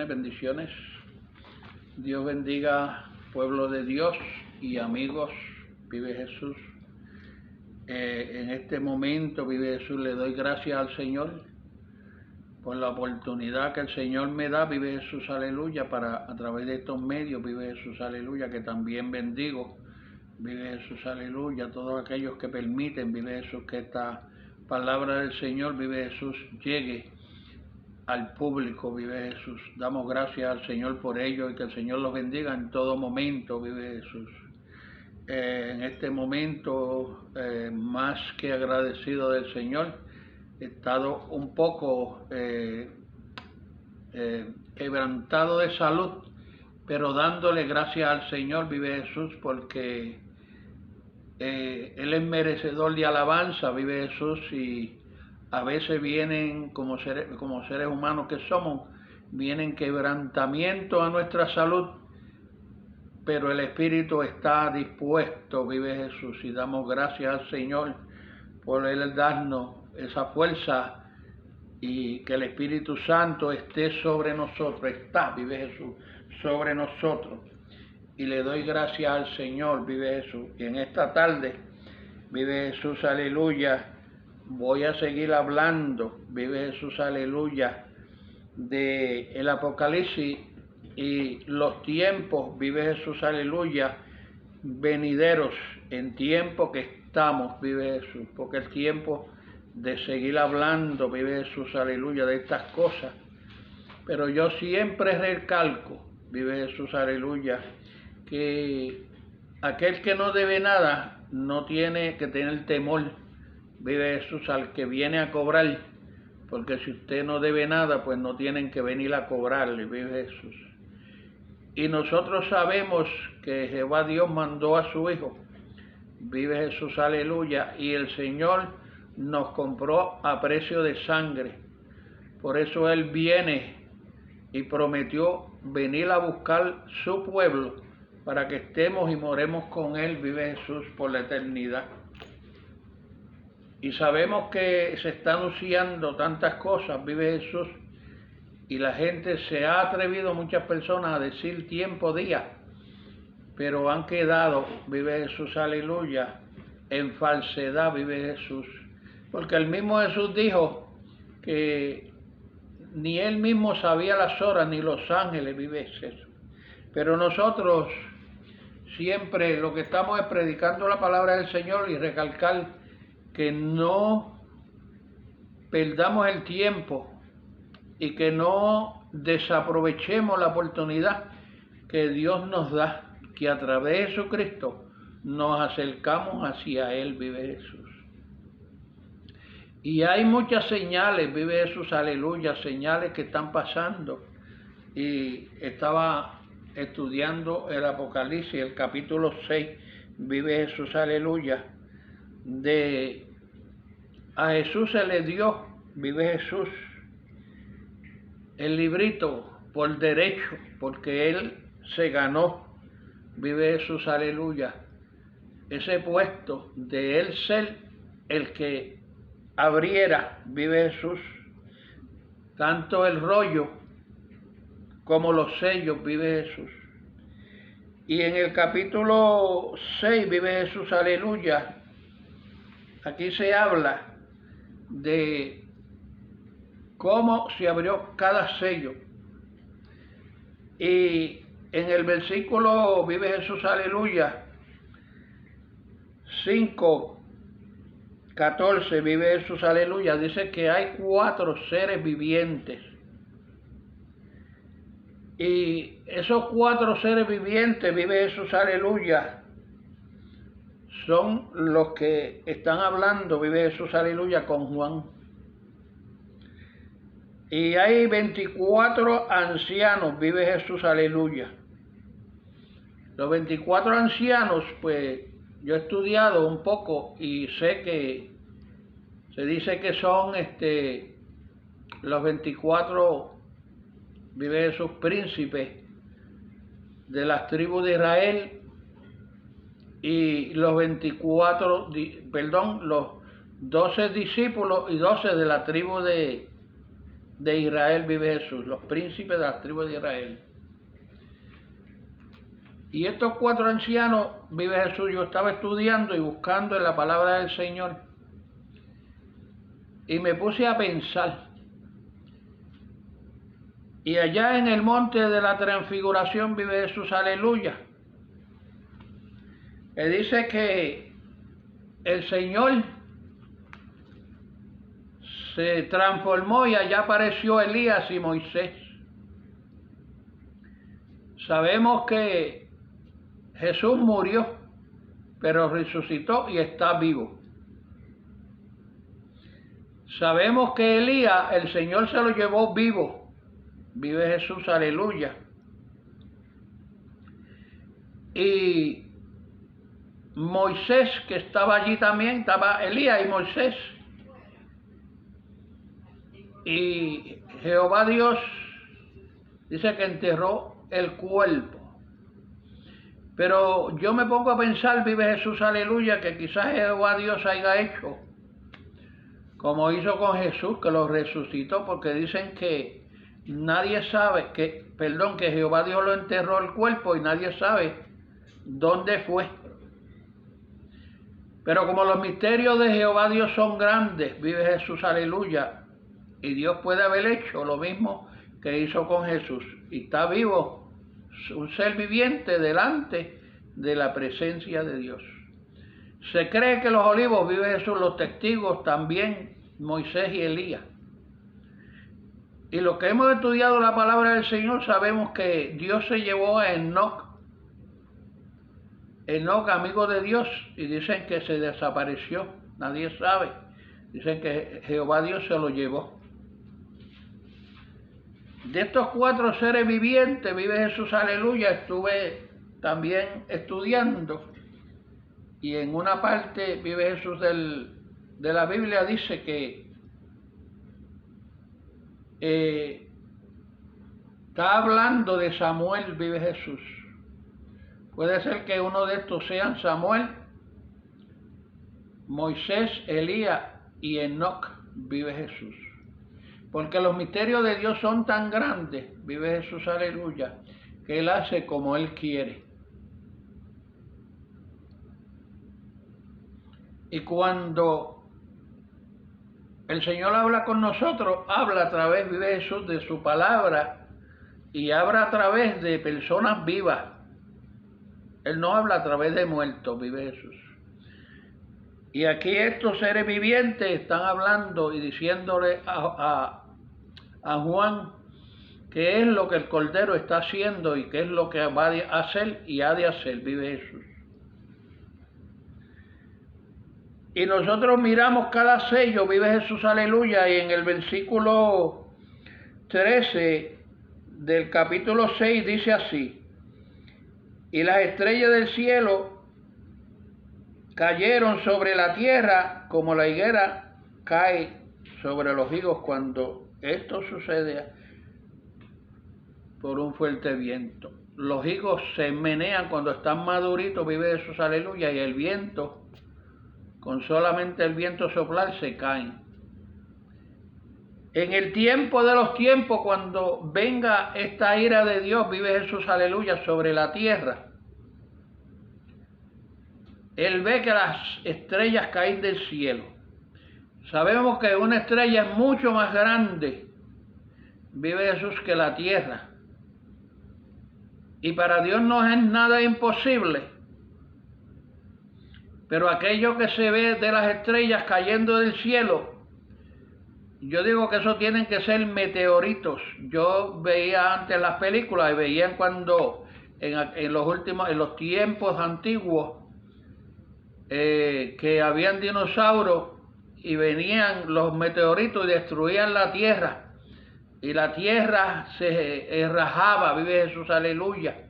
Bendiciones. Dios bendiga, pueblo de Dios y amigos. Vive Jesús. En este momento, vive Jesús, le doy gracias al Señor por la oportunidad que el Señor me da. Vive Jesús, aleluya, para a través de estos medios, vive Jesús, aleluya, que también bendigo. Vive Jesús, aleluya, todos aquellos que permiten, vive Jesús, que esta palabra del Señor, vive Jesús, llegue al público, vive Jesús. Damos gracias al Señor por ello y que el Señor los bendiga en todo momento, vive Jesús. En este momento, más que agradecido del Señor, he estado un poco quebrantado de salud, pero dándole gracias al Señor, vive Jesús, porque Él es merecedor de alabanza, vive Jesús, y a veces vienen, como seres humanos que somos, vienen quebrantamientos a nuestra salud, pero el Espíritu está dispuesto, vive Jesús, y damos gracias al Señor por Él darnos esa fuerza y que el Espíritu Santo esté sobre nosotros, vive Jesús, sobre nosotros. Y le doy gracias al Señor, vive Jesús. Y en esta tarde, vive Jesús, aleluya, voy a seguir hablando, vive Jesús, aleluya, de el Apocalipsis y los tiempos, vive Jesús, aleluya, venideros, en tiempo que estamos, vive Jesús, porque el tiempo de seguir hablando, vive Jesús, aleluya, de estas cosas. Pero yo siempre recalco, vive Jesús, aleluya, que aquel que no debe nada no tiene que tener temor, vive Jesús, al que viene a cobrar, porque si usted no debe nada, pues no tienen que venir a cobrarle, vive Jesús. Y nosotros sabemos que Jehová Dios mandó a su Hijo, vive Jesús, aleluya, y el Señor nos compró a precio de sangre. Por eso Él viene y prometió venir a buscar su pueblo para que estemos y moremos con Él, vive Jesús, por la eternidad. Y sabemos que se están anunciando tantas cosas, vive Jesús, y la gente se ha atrevido, muchas personas, a decir tiempo, día, pero han quedado, vive Jesús, aleluya, en falsedad, vive Jesús. Porque el mismo Jesús dijo que ni Él mismo sabía las horas, ni los ángeles, vive Jesús. Pero nosotros siempre lo que estamos es predicando la palabra del Señor y recalcar que no perdamos el tiempo y que no desaprovechemos la oportunidad que Dios nos da, que a través de Jesucristo nos acercamos hacia Él, vive Jesús. Y hay muchas señales, vive Jesús, aleluya, señales que están pasando. Y estaba estudiando el Apocalipsis, el capítulo 6, vive Jesús, aleluya, a Jesús se le dio, vive Jesús, el librito por derecho, porque Él se ganó, vive Jesús, aleluya, ese puesto de Él ser el que abriera, vive Jesús, tanto el rollo como los sellos, vive Jesús. Y en el capítulo 6, vive Jesús, aleluya, aquí se habla de cómo se abrió cada sello. Y en el versículo, vive Jesús, aleluya, 5:14, vive Jesús, aleluya, dice que hay 4 seres vivientes. Y esos 4 seres vivientes, vive Jesús, aleluya, son los que están hablando, vive Jesús, aleluya, con Juan. Y hay 24 ancianos, vive Jesús, aleluya. Los 24 ancianos, pues yo he estudiado un poco y sé que se dice que son los 24, vive Jesús, príncipes de las tribus de Israel, y los 12 discípulos y 12 de la tribu de de Israel, vive Jesús, los príncipes de las tribus de Israel. Y estos 4 ancianos, vive Jesús, yo estaba estudiando y buscando en la palabra del Señor, y me puse a pensar. Y allá en el monte de la transfiguración vive Jesús, aleluya. Él dice que el Señor se transformó y allá apareció Elías y Moisés. Sabemos que Jesús murió, pero resucitó y está vivo. Sabemos que Elías, el Señor se lo llevó vivo. Vive Jesús, aleluya. Y Moisés, que estaba allí también, estaba Elías y Moisés. Y Jehová Dios dice que enterró el cuerpo. Pero yo me pongo a pensar, vive Jesús, aleluya, que quizás Jehová Dios haya hecho como hizo con Jesús, que lo resucitó, porque dicen que nadie sabe, que Jehová Dios lo enterró el cuerpo y nadie sabe dónde fue. Pero como los misterios de Jehová Dios son grandes, vive Jesús, aleluya, y Dios puede haber hecho lo mismo que hizo con Jesús. Y está vivo, un ser viviente delante de la presencia de Dios. Se cree que los olivos, vive Jesús, los testigos también, Moisés y Elías. Y los que hemos estudiado la palabra del Señor sabemos que Dios se llevó a Enoc, amigo de Dios, y dicen que se desapareció, nadie sabe. Dicen que Jehová Dios se lo llevó. De estos 4 seres vivientes, vive Jesús, aleluya, estuve también estudiando. Y en una parte, vive Jesús, de la Biblia dice que está hablando de Samuel, vive Jesús. Puede ser que uno de estos sean Samuel, Moisés, Elías y Enoc, vive Jesús. Porque los misterios de Dios son tan grandes, vive Jesús, aleluya, que Él hace como Él quiere. Y cuando el Señor habla con nosotros, habla a través, vive Jesús, de su palabra y habla a través de personas vivas. Él no habla a través de muertos, vive Jesús. Y aquí estos seres vivientes están hablando y diciéndole a Juan qué es lo que el Cordero está haciendo y qué es lo que va a hacer y ha de hacer, vive Jesús. Y nosotros miramos cada sello, vive Jesús, aleluya, y en el versículo 13 del capítulo 6 dice así: y las estrellas del cielo cayeron sobre la tierra como la higuera cae sobre los higos cuando esto sucede por un fuerte viento. Los higos se menean cuando están maduritos, vive Jesús, aleluya, y el viento, con solamente el viento soplar, se caen. En el tiempo de los tiempos, cuando venga esta ira de Dios, vive Jesús, aleluya, sobre la tierra, Él ve que las estrellas caen del cielo. Sabemos que una estrella es mucho más grande, vive Jesús, que la tierra. Y para Dios no es nada imposible. Pero aquello que se ve de las estrellas cayendo del cielo, yo digo que eso tienen que ser meteoritos. Yo veía antes las películas y veían cuando en los tiempos antiguos que habían dinosaurios y venían los meteoritos y destruían la tierra. Y la tierra se rajaba, vive Jesús, aleluya.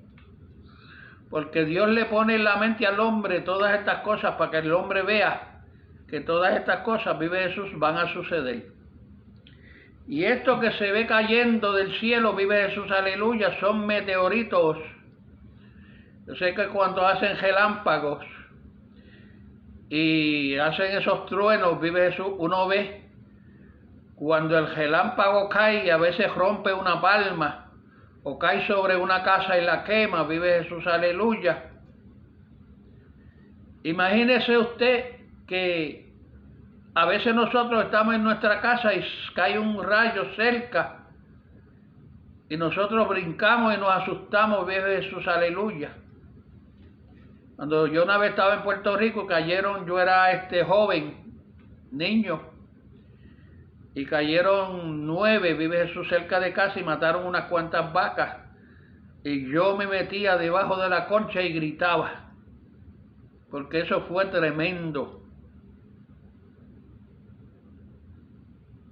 Porque Dios le pone en la mente al hombre todas estas cosas para que el hombre vea que todas estas cosas, vive Jesús, van a suceder. Y esto que se ve cayendo del cielo, vive Jesús, aleluya, son meteoritos. Yo sé que cuando hacen relámpagos y hacen esos truenos, vive Jesús, uno ve cuando el relámpago cae y a veces rompe una palma o cae sobre una casa y la quema, vive Jesús, aleluya. Imagínese usted que a veces nosotros estamos en nuestra casa y cae un rayo cerca y nosotros brincamos y nos asustamos, vive Jesús, aleluya. Cuando yo una vez estaba en Puerto Rico, yo era joven, niño, y cayeron 9, vive Jesús, cerca de casa y mataron unas cuantas vacas. Y yo me metía debajo de la concha y gritaba, porque eso fue tremendo.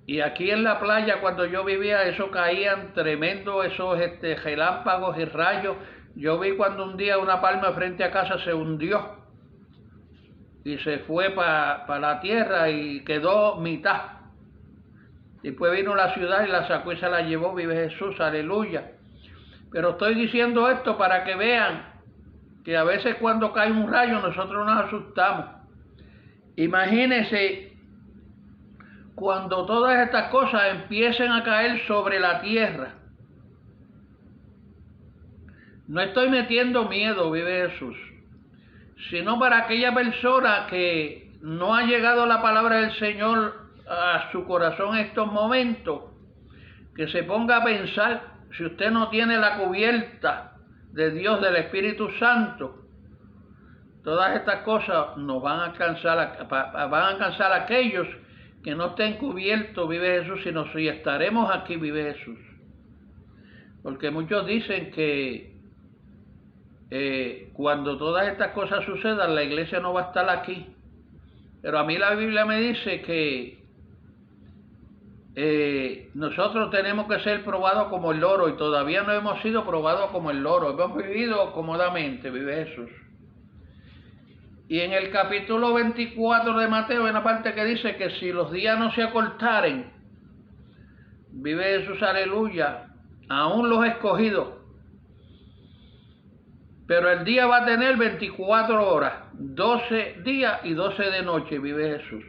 Y aquí en la playa, cuando yo vivía, eso caían tremendo, esos relámpagos y rayos. Yo vi cuando un día una palma frente a casa se hundió y se fue para la tierra y quedó mitad. Después vino la ciudad y la sacó y se la llevó, vive Jesús, aleluya. Pero estoy diciendo esto para que vean que a veces cuando cae un rayo nosotros nos asustamos. Imagínense cuando todas estas cosas empiecen a caer sobre la tierra. No estoy metiendo miedo, vive Jesús, sino para aquella persona que no ha llegado la palabra del Señor a su corazón en estos momentos, que se ponga a pensar, si usted no tiene la cubierta de Dios, del Espíritu Santo, todas estas cosas nos van a alcanzar a aquellos que no estén cubiertos, vive Jesús, sino si estaremos aquí, vive Jesús. Porque muchos dicen que cuando todas estas cosas sucedan, la iglesia no va a estar aquí. Pero a mí la Biblia me dice que nosotros tenemos que ser probados como el oro, y todavía no hemos sido probados como el oro. Hemos vivido cómodamente, vive Jesús. Y en el capítulo 24 de Mateo, hay una parte que dice que si los días no se acortaren, vive Jesús, aleluya, aún los escogidos, pero el día va a tener 24 horas, 12 días y 12 de noche, vive Jesús.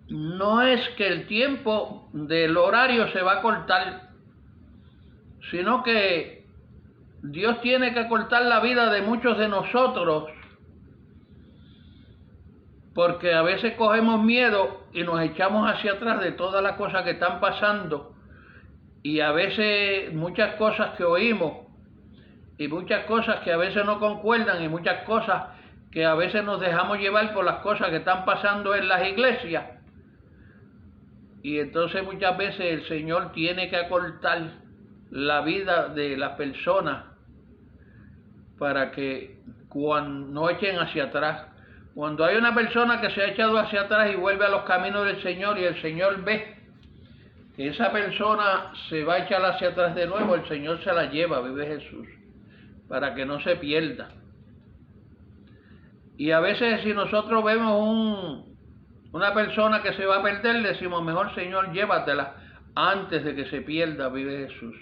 No es que el tiempo del horario se va a cortar, sino que Dios tiene que cortar la vida de muchos de nosotros, porque a veces cogemos miedo y nos echamos hacia atrás de todas las cosas que están pasando, y a veces muchas cosas que oímos, y muchas cosas que a veces no concuerdan, y muchas cosas que a veces nos dejamos llevar por las cosas que están pasando en las iglesias. Y entonces muchas veces el Señor tiene que acortar la vida de las personas para que no echen hacia atrás. Cuando hay una persona que se ha echado hacia atrás y vuelve a los caminos del Señor, y el Señor ve que esa persona se va a echar hacia atrás de nuevo, el Señor se la lleva, vive Jesús, para que no se pierda. Y a veces si nosotros vemos una persona que se va a perder, decimos, mejor Señor, llévatela antes de que se pierda, vive Jesús.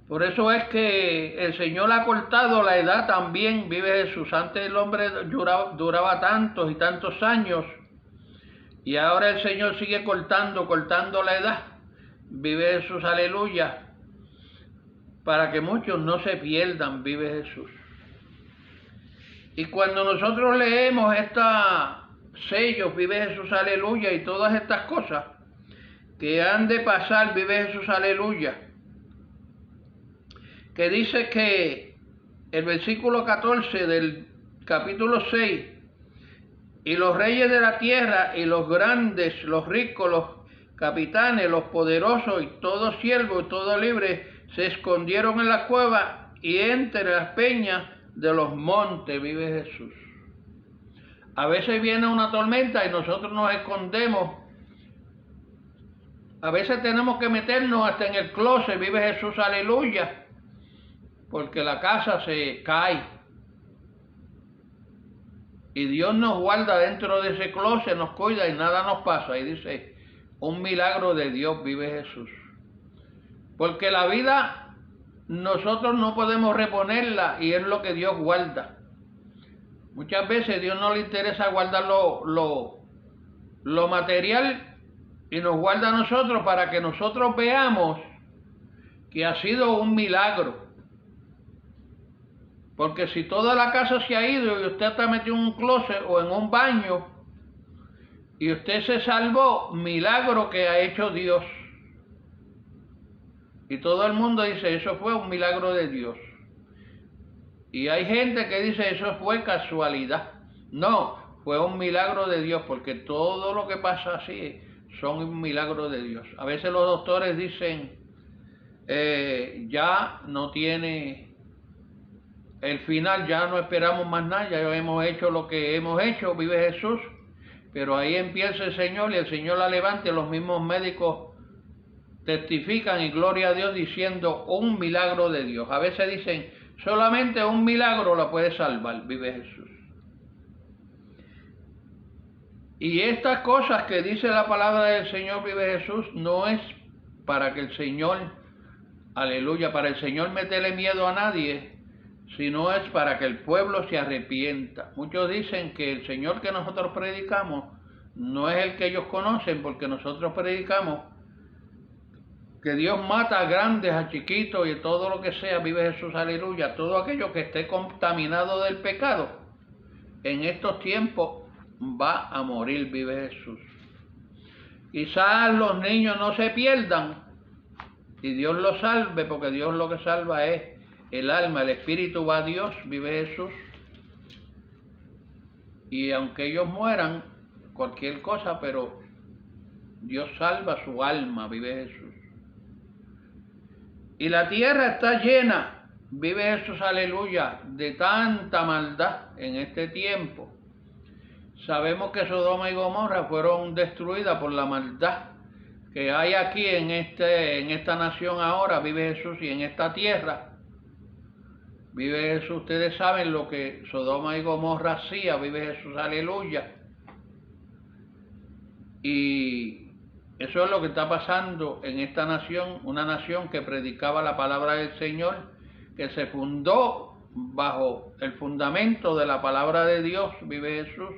Por eso es que el Señor ha cortado la edad también, vive Jesús. Antes el hombre duraba tantos y tantos años, y ahora el Señor sigue cortando la edad, vive Jesús, aleluya, para que muchos no se pierdan, vive Jesús. Y cuando nosotros leemos estos sellos, vive Jesús, aleluya, y todas estas cosas que han de pasar, vive Jesús, aleluya, que dice que el versículo 14 del capítulo 6, y los reyes de la tierra, y los grandes, los ricos, los capitanes, los poderosos, y todo siervo y todo libre, se escondieron en la cueva y entre las peñas de los montes, vive Jesús. A veces viene una tormenta y nosotros nos escondemos. A veces tenemos que meternos hasta en el closet, vive Jesús, aleluya, porque la casa se cae. Y Dios nos guarda dentro de ese closet, nos cuida y nada nos pasa. Y dice, un milagro de Dios, vive Jesús. Porque la vida nosotros no podemos reponerla, y es lo que Dios guarda. Muchas veces a Dios no le interesa guardar lo lo material y nos guarda a nosotros para que nosotros veamos que ha sido un milagro. Porque si toda la casa se ha ido y usted está metido en un closet o en un baño y usted se salvó, milagro que ha hecho Dios. Y todo el mundo dice, eso fue un milagro de Dios. Y hay gente que dice, eso fue casualidad. No, fue un milagro de Dios, porque todo lo que pasa así son un milagro de Dios. A veces los doctores dicen, ya no tiene el final, ya no esperamos más nada, ya hemos hecho lo que hemos hecho, vive Jesús. Pero ahí empieza el Señor y el Señor la levanta y los mismos médicos testifican y gloria a Dios diciendo un milagro de Dios. A veces dicen, solamente un milagro la puede salvar, vive Jesús. Y estas cosas que dice la palabra del Señor, vive Jesús, no es para que el Señor, aleluya, para el Señor meterle miedo a nadie, sino es para que el pueblo se arrepienta. Muchos dicen que el Señor que nosotros predicamos no es el que ellos conocen, porque nosotros predicamos que Dios mata a grandes, a chiquitos y todo lo que sea, vive Jesús, aleluya. Todo aquello que esté contaminado del pecado, en estos tiempos va a morir, vive Jesús. Quizás los niños no se pierdan y Dios los salve, porque Dios lo que salva es el alma, el espíritu va a Dios, vive Jesús. Y aunque ellos mueran, cualquier cosa, pero Dios salva su alma, vive Jesús. Y la tierra está llena, vive Jesús, aleluya, de tanta maldad en este tiempo. Sabemos que Sodoma y Gomorra fueron destruidas por la maldad que hay aquí en esta nación ahora, vive Jesús, y en esta tierra. Vive Jesús, ustedes saben lo que Sodoma y Gomorra hacía, vive Jesús, aleluya. Y eso es lo que está pasando en esta nación, una nación que predicaba la palabra del Señor, que se fundó bajo el fundamento de la palabra de Dios, vive Jesús.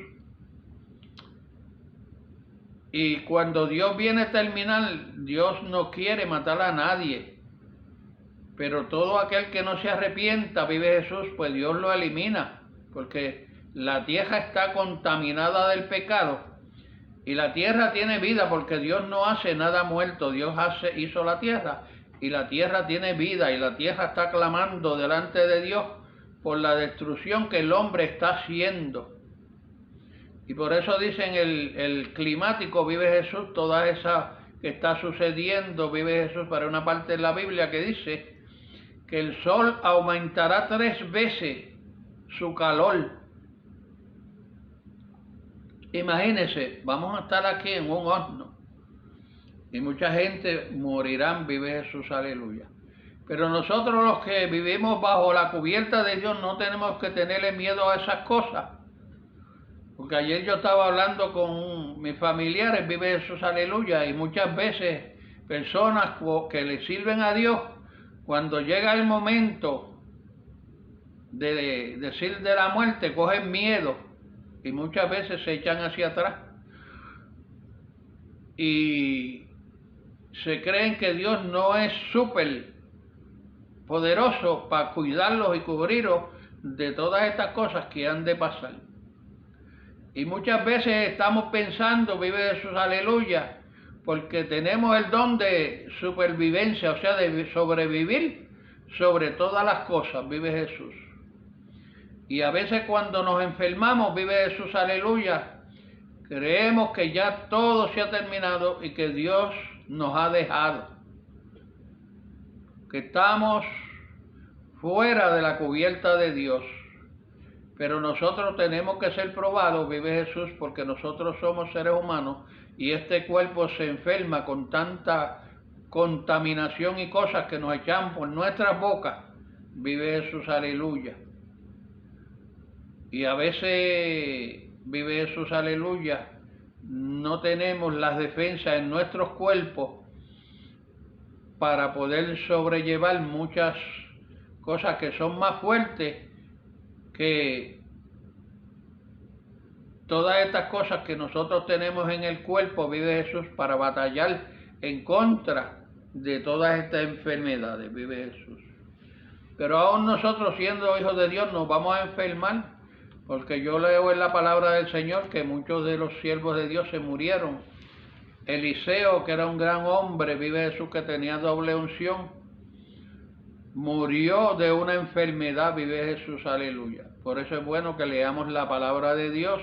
Y cuando Dios viene a terminar, Dios no quiere matar a nadie. Pero todo aquel que no se arrepienta, vive Jesús, pues Dios lo elimina. Porque la tierra está contaminada del pecado. Y la tierra tiene vida porque Dios no hace nada muerto. Dios hizo la tierra y la tierra tiene vida. Y la tierra está clamando delante de Dios por la destrucción que el hombre está haciendo. Y por eso dicen el climático, vive Jesús, toda esa que está sucediendo, vive Jesús, para una parte de la Biblia que dice que el sol aumentará 3 veces su calor. Imagínense, vamos a estar aquí en un horno y mucha gente morirán, vive Jesús, aleluya. Pero nosotros los que vivimos bajo la cubierta de Dios no tenemos que tenerle miedo a esas cosas. Porque ayer yo estaba hablando con mis familiares, vive Jesús, aleluya, y muchas veces personas que le sirven a Dios, cuando llega el momento de decir de la muerte, cogen miedo y muchas veces se echan hacia atrás y se creen que Dios no es súper poderoso para cuidarlos y cubrirlos de todas estas cosas que han de pasar. Y muchas veces estamos pensando, vive Jesús, aleluya, porque tenemos el don de supervivencia, o sea, de sobrevivir sobre todas las cosas, vive Jesús. Y a veces cuando nos enfermamos, vive Jesús, aleluya, creemos que ya todo se ha terminado y que Dios nos ha dejado, que estamos fuera de la cubierta de Dios. Pero nosotros tenemos que ser probados, vive Jesús, porque nosotros somos seres humanos y este cuerpo se enferma con tanta contaminación y cosas que nos echan por nuestras bocas, vive Jesús, aleluya. Y a veces, vive Jesús, aleluya, no tenemos las defensas en nuestros cuerpos para poder sobrellevar muchas cosas que son más fuertes que todas estas cosas que nosotros tenemos en el cuerpo, vive Jesús, para batallar en contra de todas estas enfermedades, vive Jesús. Pero aún nosotros, siendo hijos de Dios, nos vamos a enfermar, porque yo leo en la palabra del Señor que muchos de los siervos de Dios se murieron. Eliseo, que era un gran hombre, vive Jesús, que tenía doble unción, murió de una enfermedad, vive Jesús, aleluya. Por eso es bueno que leamos la palabra de Dios,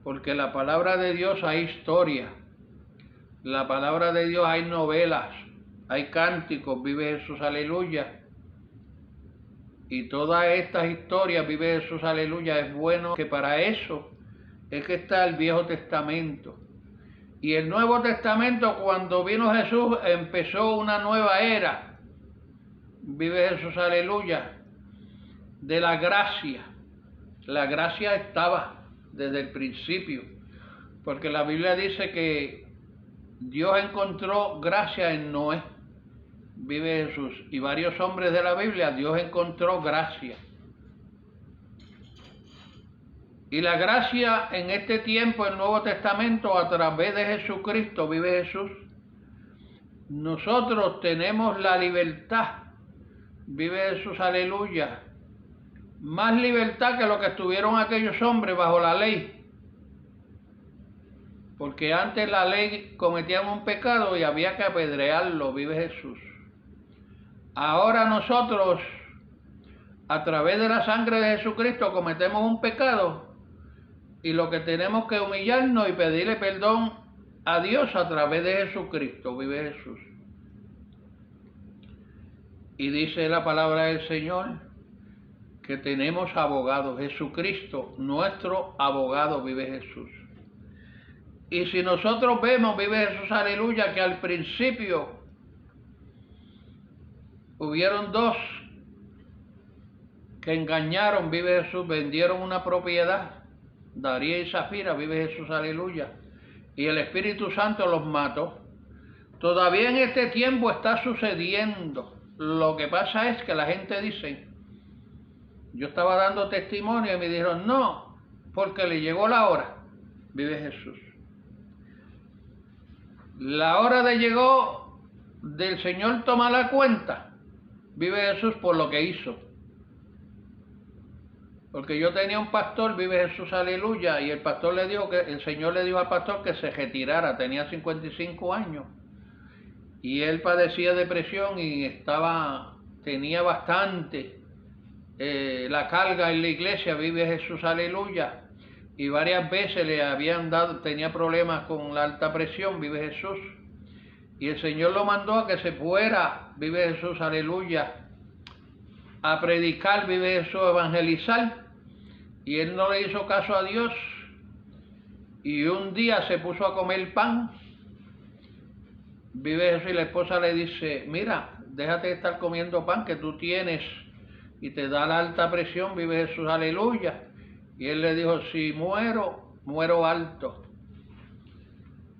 porque en la palabra de Dios hay historia, la palabra de Dios hay novelas, hay cánticos, vive Jesús, aleluya. Y todas estas historias, vive Jesús, aleluya, es bueno que para eso es que está el Viejo Testamento. Y el Nuevo Testamento, cuando vino Jesús, empezó una nueva era, vive Jesús, aleluya, de la gracia. La gracia estaba desde el principio, porque la Biblia dice que Dios encontró gracia en Noé, vive Jesús, y varios hombres de la Biblia, Dios encontró gracia. Y la gracia en este tiempo, el Nuevo Testamento, a través de Jesucristo, vive Jesús, nosotros tenemos la libertad, vive Jesús, aleluya, más libertad que lo que estuvieron aquellos hombres bajo la ley. Porque antes la ley cometían un pecado y había que apedrearlo, vive Jesús. Ahora nosotros, a través de la sangre de Jesucristo, cometemos un pecado y lo que tenemos que humillarnos y pedirle perdón a Dios a través de Jesucristo, vive Jesús. Y dice la palabra del Señor que tenemos abogado, Jesucristo, nuestro abogado, vive Jesús. Y si nosotros vemos, vive Jesús, aleluya, que al principio hubieron dos que engañaron, vive Jesús, vendieron una propiedad, Daría y Zafira, vive Jesús, aleluya, y el Espíritu Santo los mató. Todavía en este tiempo está sucediendo. Lo que pasa es que la gente dice, yo estaba dando testimonio y me dijeron, no, porque le llegó la hora, vive Jesús. La hora llegó del Señor tomar la cuenta, vive Jesús, por lo que hizo. Porque yo tenía un pastor, vive Jesús, aleluya, y el pastor le dijo que el Señor le dijo al pastor que se retirara, tenía 55 años. Y él padecía depresión y tenía bastante la carga en la iglesia, vive Jesús, aleluya. Y varias veces le habían dado, tenía problemas con la alta presión, vive Jesús. Y el Señor lo mandó a que se fuera, vive Jesús, aleluya, a predicar, vive Jesús, a evangelizar. Y él no le hizo caso a Dios. Y un día se puso a comer pan, vive Jesús, y la esposa le dice, mira, déjate de estar comiendo pan que tú tienes y te da la alta presión, vive Jesús, aleluya. Y él le dijo, si muero, muero alto.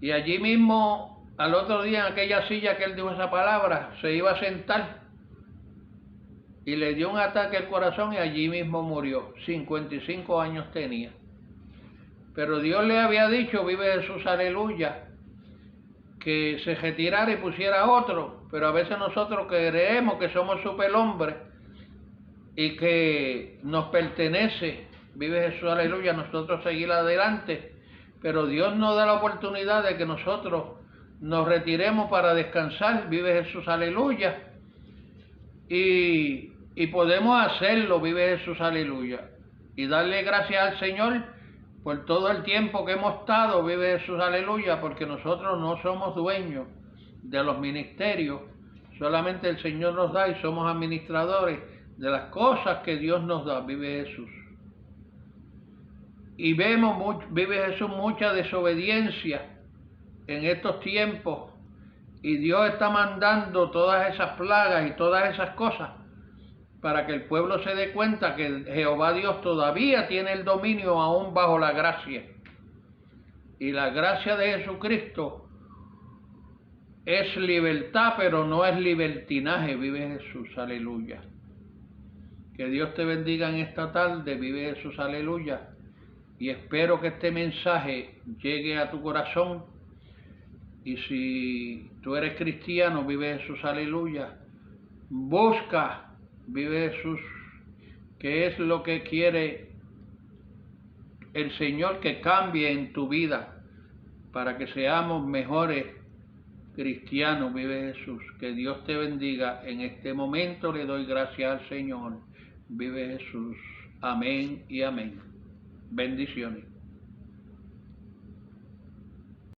Y allí mismo, al otro día, en aquella silla que él dijo esa palabra, se iba a sentar y le dio un ataque al corazón y allí mismo murió. 55 años tenía. Pero Dios le había dicho, vive Jesús, aleluya, que se retirara y pusiera otro. Pero a veces nosotros creemos que somos superhombres y que nos pertenece, vive Jesús, aleluya, nosotros seguir adelante. Pero Dios nos da la oportunidad de que nosotros nos retiremos para descansar, vive Jesús, aleluya. Y podemos hacerlo, vive Jesús, aleluya. Y darle gracias al Señor por todo el tiempo que hemos estado, vive Jesús, aleluya, porque nosotros no somos dueños de los ministerios, solamente el Señor nos da y somos administradores de las cosas que Dios nos da, vive Jesús. Y vemos, vive Jesús, mucha desobediencia en estos tiempos, y Dios está mandando todas esas plagas y todas esas cosas para que el pueblo se dé cuenta que Jehová Dios todavía tiene el dominio aún bajo la gracia. Y la gracia de Jesucristo es libertad, pero no es libertinaje, vive Jesús, aleluya. Que Dios te bendiga en esta tarde, vive Jesús, aleluya. y espero que este mensaje llegue a tu corazón. Y si tú eres cristiano, vive Jesús, aleluya. Busca, vive Jesús, qué es lo que quiere el Señor que cambie en tu vida para que seamos mejores cristianos, vive Jesús. Que Dios te bendiga. En este momento le doy gracias al Señor. Vive Jesús. Amén y amén. Bendiciones.